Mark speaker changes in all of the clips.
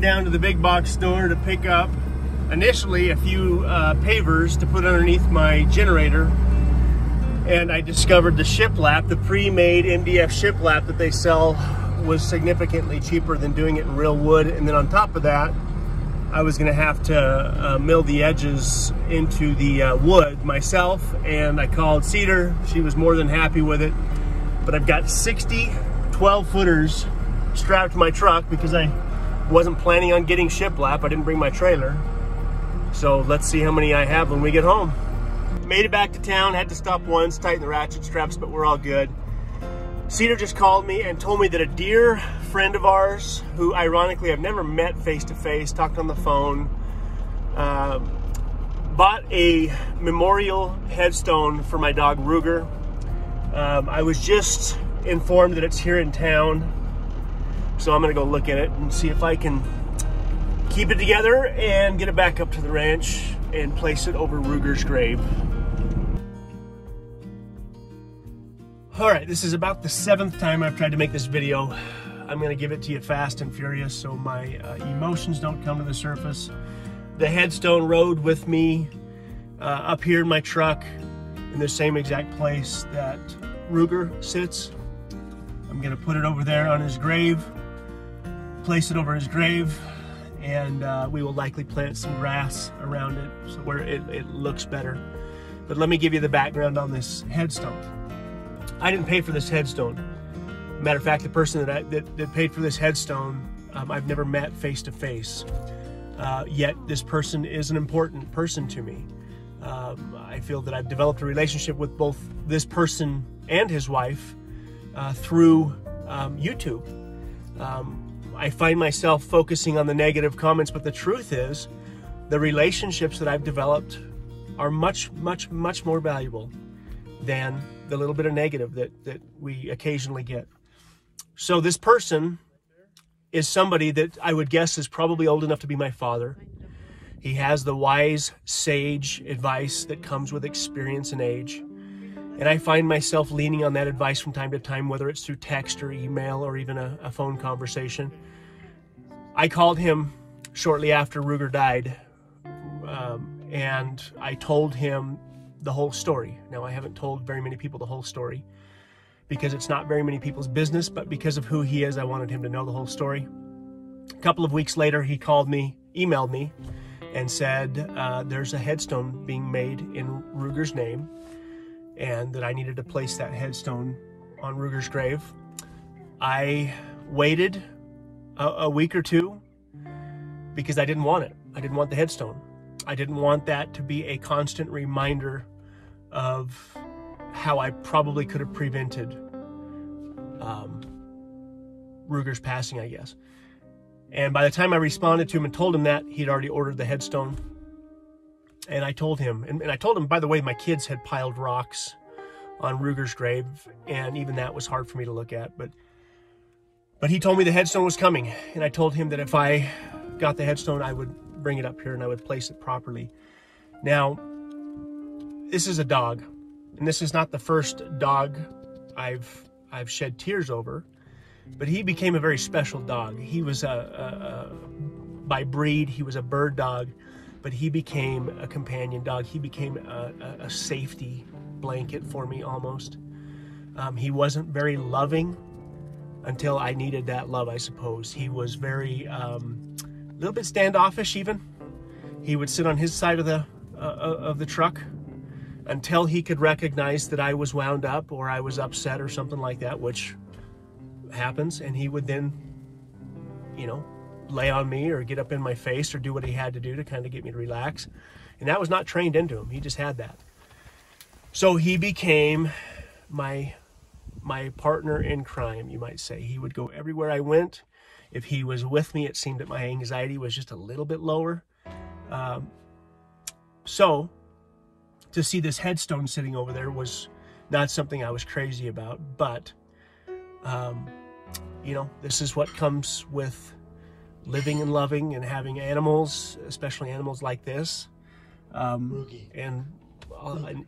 Speaker 1: down to the big box store to pick up initially a few pavers to put underneath my generator, and I discovered the shiplap, the pre-made MDF shiplap that they sell, was significantly cheaper than doing it in real wood. And then on top of that, I was going to have to mill the edges into the wood myself, and I called Cedar. She was more than happy with it. But I've got 60 12-footers strapped to my truck because I wasn't planning on getting shiplap. I didn't bring my trailer. So let's see how many I have when we get home. Made it back to town, had to stop once, tighten the ratchet straps, but we're all good. Cedar just called me and told me that a dear friend of ours, who ironically I've never met face to face, talked on the phone, bought a memorial headstone for my dog Ruger. I was just informed that it's here in town, so I'm gonna go look at it and see if I can keep it together and get it back up to the ranch and place it over Ruger's grave. All right, this is about the 7th time I've tried to make this video. I'm gonna give it to you fast and furious so my emotions don't come to the surface. The headstone rode with me up here in my truck in the same exact place that Ruger sits. I'm gonna put it over there on his grave, place it over his grave, and we will likely plant some grass around it so where it looks better. But let me give you the background on this headstone. I didn't pay for this headstone. Matter of fact, the person that paid for this headstone, I've never met face to face. Yet this person is an important person to me. I feel that I've developed a relationship with both this person and his wife through YouTube. I find myself focusing on the negative comments, but the truth is the relationships that I've developed are much, much, much more valuable than the little bit of negative that we occasionally get. So this person is somebody that I would guess is probably old enough to be my father. He has the wise, sage advice that comes with experience and age. And I find myself leaning on that advice from time to time, whether it's through text or email or even a phone conversation. I called him shortly after Ruger died, and I told him the whole story. Now, I haven't told very many people the whole story because it's not very many people's business, but because of who he is, I wanted him to know the whole story. A couple of weeks later, he called me, emailed me, and said there's a headstone being made in Ruger's name and that I needed to place that headstone on Ruger's grave. I waited a week or two because I didn't want it. I didn't want the headstone. I didn't want that to be a constant reminder of how I probably could have prevented Ruger's passing, I guess. And by the time I responded to him and told him that, he'd already ordered the headstone. And I told him, and I told him, by the way, my kids had piled rocks on Ruger's grave, and even that was hard for me to look at. But he told me the headstone was coming, and I told him that if I got the headstone, I would bring it up here and I would place it properly. Now, this is a dog, and this is not the first dog I've shed tears over, but he became a very special dog. He was by breed, he was a bird dog, but he became a companion dog. He became a safety blanket for me almost. He wasn't very loving until I needed that love, I suppose. He was very, a little bit standoffish even. He would sit on his side of the truck until he could recognize that I was wound up or I was upset or something like that, which happens, and he would then, you know, lay on me or get up in my face or do what he had to do to kind of get me to relax. And that was not trained into him. He just had that. So he became my partner in crime, you might say. He would go everywhere I went. If he was with me, it seemed that my anxiety was just a little bit lower. So to see this headstone sitting over there was not something I was crazy about, but you know, this is what comes with living and loving and having animals, especially animals like this. And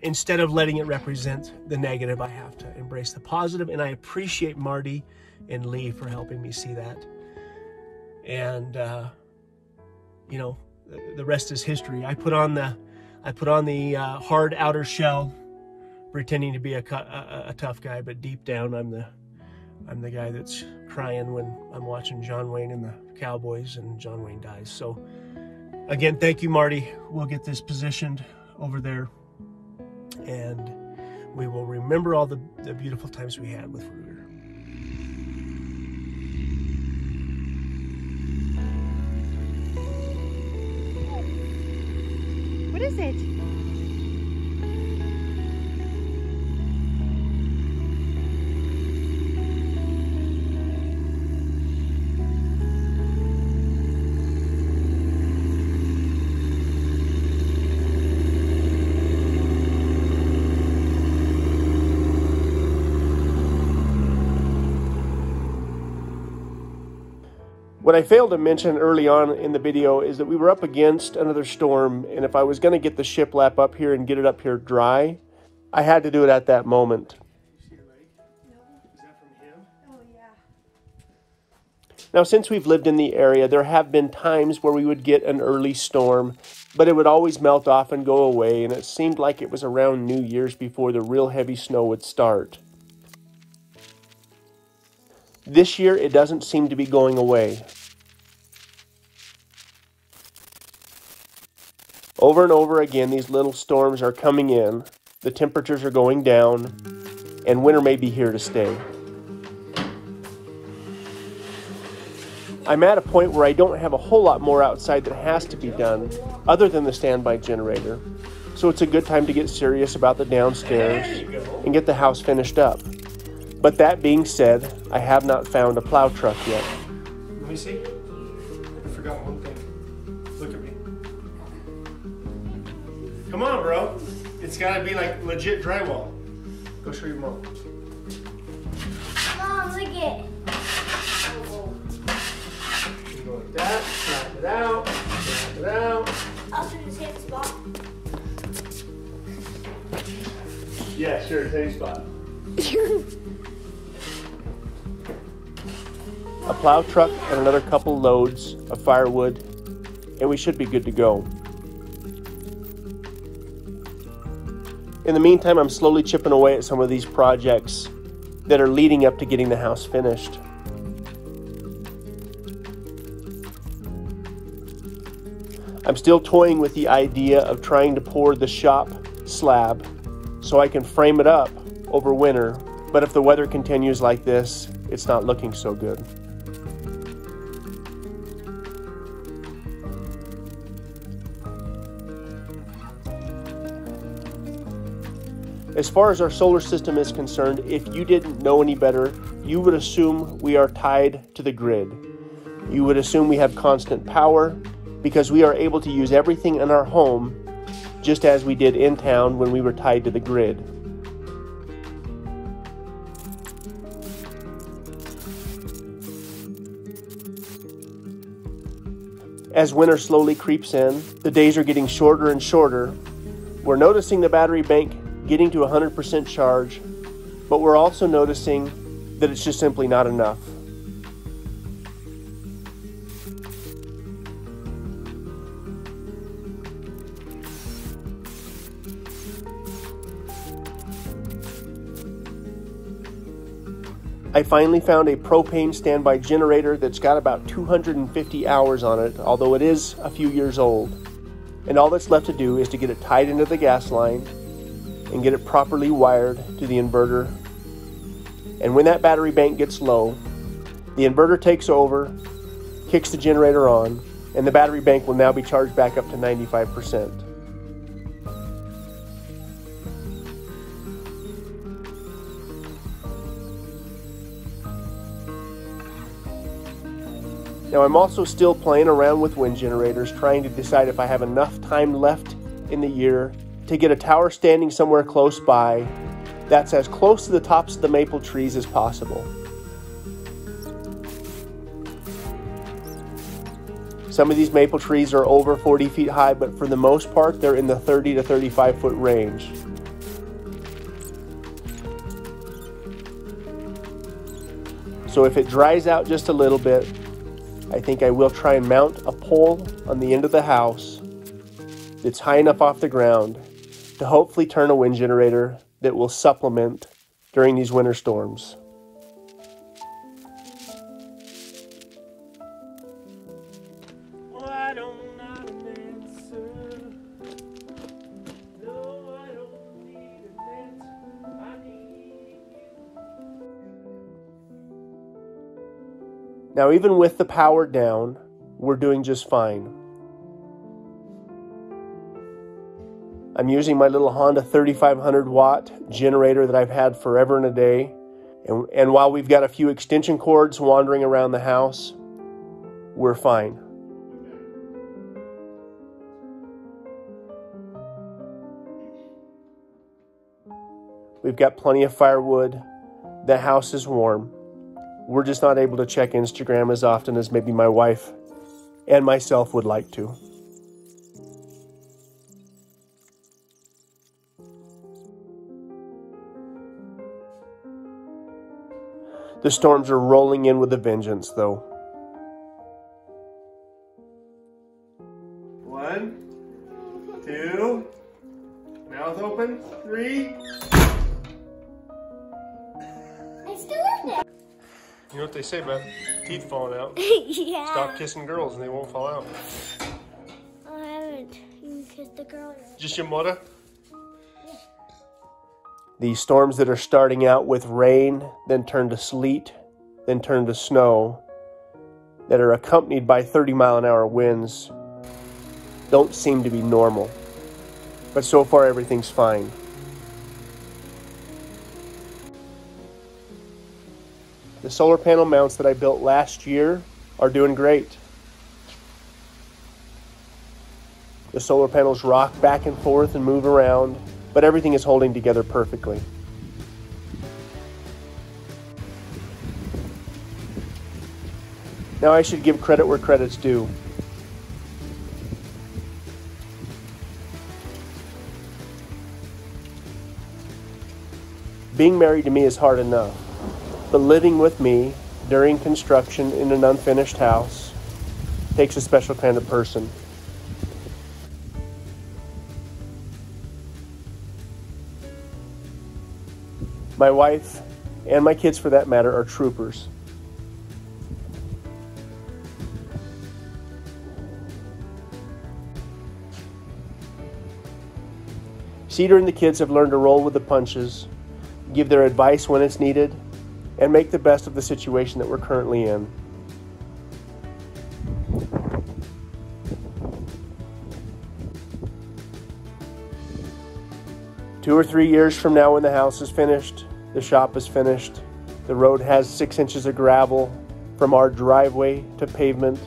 Speaker 1: instead of letting it represent the negative, I have to embrace the positive, and I appreciate Marty and Lee for helping me see that. And you know, the rest is history. I put on the hard outer shell, pretending to be a tough guy, but deep down I'm the guy that's crying when I'm watching John Wayne and the Cowboys and John Wayne dies. So again, thank you, Marty. We'll get this positioned over there, and we will remember all the beautiful times we had with Ruger.
Speaker 2: What is it?
Speaker 1: What I failed to mention early on in the video is that we were up against another storm, and if I was going to get the shiplap up here and get it up here dry, I had to do it at that moment. See the lake? No. Is that from him? Oh, yeah. Now, since we've lived in the area, there have been times where we would get an early storm, but it would always melt off and go away, and it seemed like it was around New Year's before the real heavy snow would start. This year, it doesn't seem to be going away. Over and over again, these little storms are coming in, the temperatures are going down, and winter may be here to stay. I'm at a point where I don't have a whole lot more outside that has to be done, other than the standby generator. So it's a good time to get serious about the downstairs and get the house finished up. But that being said, I have not found a plow truck yet. Let me see. I forgot one thing. Look at me. Come on, bro. It's got to be like legit drywall. Go show your mom.
Speaker 2: Mom, look it.
Speaker 1: You go like that, snap it out, snap it out.
Speaker 2: Also in the same spot.
Speaker 1: Yeah, sure, same spot. A plow truck and another couple loads of firewood, and we should be good to go. In the meantime, I'm slowly chipping away at some of these projects that are leading up to getting the house finished. I'm still toying with the idea of trying to pour the shop slab so I can frame it up over winter, but if the weather continues like this, it's not looking so good. As far as our solar system is concerned, if you didn't know any better, you would assume we are tied to the grid. You would assume we have constant power because we are able to use everything in our home just as we did in town when we were tied to the grid. As winter slowly creeps in, the days are getting shorter and shorter. We're noticing the battery bank getting to 100% charge, but we're also noticing that it's just simply not enough. I finally found a propane standby generator that's got about 250 hours on it, although it is a few years old. And all that's left to do is to get it tied into the gas line and get it properly wired to the inverter. And when that battery bank gets low, the inverter takes over, kicks the generator on, and the battery bank will now be charged back up to 95%. Now I'm also still playing around with wind generators, trying to decide if I have enough time left in the year to get a tower standing somewhere close by that's as close to the tops of the maple trees as possible. Some of these maple trees are over 40 feet high, but for the most part, they're in the 30 to 35 foot range. So if it dries out just a little bit, I think I will try and mount a pole on the end of the house that's high enough off the ground to hopefully turn a wind generator that will supplement during these winter storms. Well, I don't know an answer. No, I don't need an answer. I need you. Now, even with the power down, we're doing just fine. I'm using my little Honda 3500 watt generator that I've had forever and a day. And while we've got a few extension cords wandering around the house, we're fine. We've got plenty of firewood. The house is warm. We're just not able to check Instagram as often as maybe my wife and myself would like to. The storms are rolling in with a vengeance, though. 1, 2, mouth open, 3.
Speaker 2: I still in there.
Speaker 1: You know what they say about teeth falling out?
Speaker 2: Yeah.
Speaker 1: Stop kissing girls and they won't fall out.
Speaker 2: I haven't even kissed the girl yet.
Speaker 1: Just your mother? These storms that are starting out with rain, then turn to sleet, then turn to snow, that are accompanied by 30-mile-an-hour winds, don't seem to be normal. But so far, everything's fine. The solar panel mounts that I built last year are doing great. The solar panels rock back and forth and move around, but everything is holding together perfectly. Now I should give credit where credit's due. Being married to me is hard enough, but living with me during construction in an unfinished house takes a special kind of person. My wife, and my kids for that matter, are troopers. Cedar and the kids have learned to roll with the punches, give their advice when it's needed, and make the best of the situation that we're currently in. Two or 3 years from now, when the house is finished, the shop is finished, the road has 6 inches of gravel from our driveway to pavement.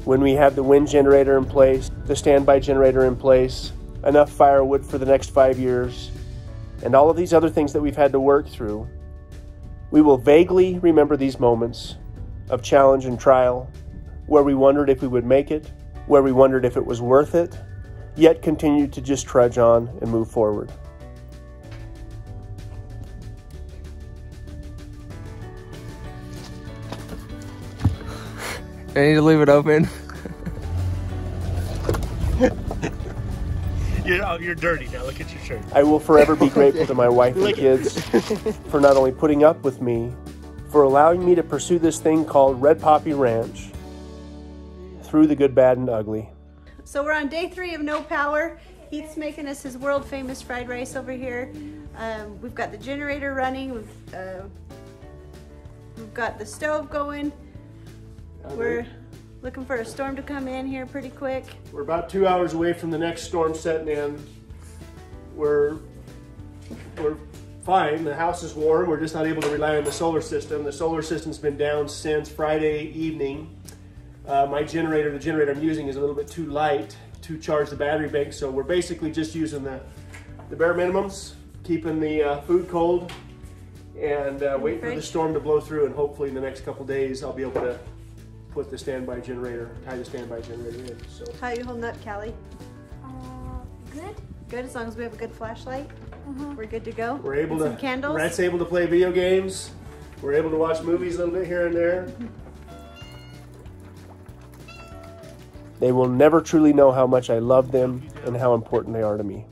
Speaker 1: When we have the wind generator in place, the standby generator in place, enough firewood for the next 5 years, and all of these other things that we've had to work through, we will vaguely remember these moments of challenge and trial, where we wondered if we would make it, where we wondered if it was worth it, yet continued to just trudge on and move forward.
Speaker 3: I need to leave it open.
Speaker 1: You're dirty now. Look at your shirt. I will forever be grateful to my wife and kids for not only putting up with me, for allowing me to pursue this thing called Red Poppy Ranch through the good, bad, and ugly.
Speaker 4: So we're on day 3 of no power. Heath's making us his world famous fried rice over here. We've got the generator running. We've got the stove going. We're looking for a storm to come in here pretty quick.
Speaker 1: We're about 2 hours away from the next storm setting in. We're fine. The house is warm. We're just not able to rely on the solar system. The solar system's been down since Friday evening. My generator, the generator I'm using, is a little bit too light to charge the battery bank, so we're basically just using the bare minimums, keeping the food cold, and wait for the storm to blow through, and hopefully in the next couple days I'll be able to put the standby generator, tie the standby generator in. So
Speaker 4: How are you holding up, Callie?
Speaker 2: Good.
Speaker 4: Good, as long as we have a good flashlight. We're good to go.
Speaker 1: we're able
Speaker 4: And
Speaker 1: to,
Speaker 4: some candles.
Speaker 1: Rhett's able to play video games. We're able to watch movies a little bit here and there. They will never truly know how much I love them and how important they are to me.